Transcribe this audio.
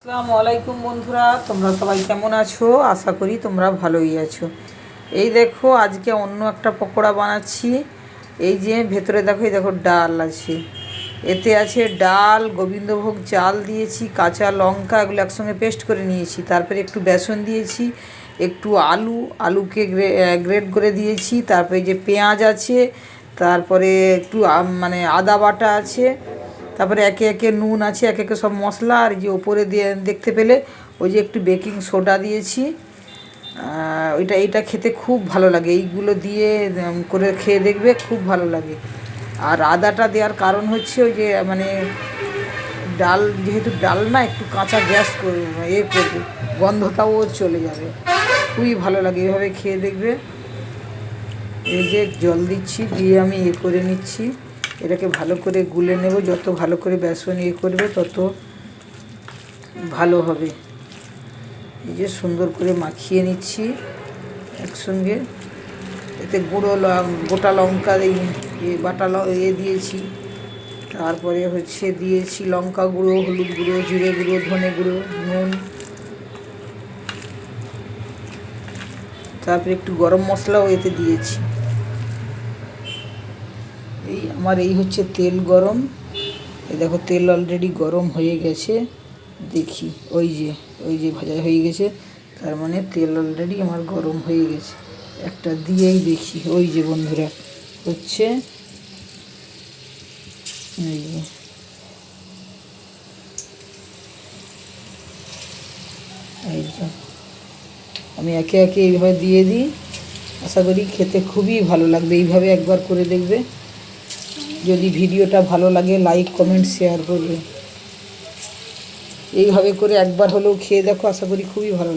আসসালামু আলাইকুম বন্ধুরা, তোমরা সবাই কেমন আছো? আশা করি তোমরা ভালোই আছো। এই দেখো, আজকে অন্য একটা পকোড়া বানাচ্ছি। এই যে ভেতরে দেখো, এই দেখো ডাল আছে, এতে আছে ডাল, গোবিন্দভোগ চাল দিয়েছি, কাঁচা লঙ্কা, এগুলো একসঙ্গে পেস্ট করে নিয়েছি। তারপরে একটু বেসন দিয়েছি, একটু আলুকে গ্রেট করে দিয়েছি। তারপরে যে পেঁয়াজ আছে, তারপরে একটু মানে আদা বাটা আছে, তারপরে একে একে নুন আছে, একে একে সব মশলা। আর যে ওপরে দিয়ে দেখতে পেলে ওই যে একটু বেকিং সোডা দিয়েছি। এইটা খেতে খুব ভালো লাগে, এইগুলো দিয়ে করে খেয়ে দেখবে, খুব ভালো লাগে। আর আদাটা দেওয়ার কারণ হচ্ছে ওই যে মানে ডাল, যেহেতু ডাল না, একটু কাঁচা গ্যাস করবে, গন্ধটাও চলে যাবে, খুবই ভালো লাগে। এভাবে খেয়ে দেখবে। এই যে জল দিচ্ছি, দিয়ে আমি করে নিচ্ছি। এটাকে ভালো করে গুলে নেব, যত ভালো করে বেসন করবে তত ভালো হবে। এই যে সুন্দর করে মাখিয়ে নিচ্ছি একসঙ্গে। এতে গোটা লঙ্কা বাটা দিয়েছি। তারপরে দিয়েছি লঙ্কা গুঁড়ো, হলুদ গুঁড়ো, জিরে গুঁড়ো, ধনে গুঁড়ো, নুন, তারপরে একটু গরম মশলাও এতে দিয়েছি। আমার হচ্ছে তেল গরম। এই দেখো, তেল অলরেডি গরম হয়ে গেছে। দেখি ওই যে ভাজা হয়ে গেছে, তার মানে তেল অলরেডি আমার গরম হয়ে গেছে। একটা দিয়েই দেখি, ওই যে বন্ধুরা হচ্ছে, এই যে আমি একে একে এইভাবে দিয়ে দিই। আশা করি খেতে খুবই ভালো লাগবে। এইভাবে একবার করে দেখবে। যদি ভিডিওটা ভালো লাগে, লাইক, কমেন্ট, শেয়ার করবে। এইভাবে করে একবার হলেও খেয়ে দেখো, আশা করি খুবই ভালো লাগে।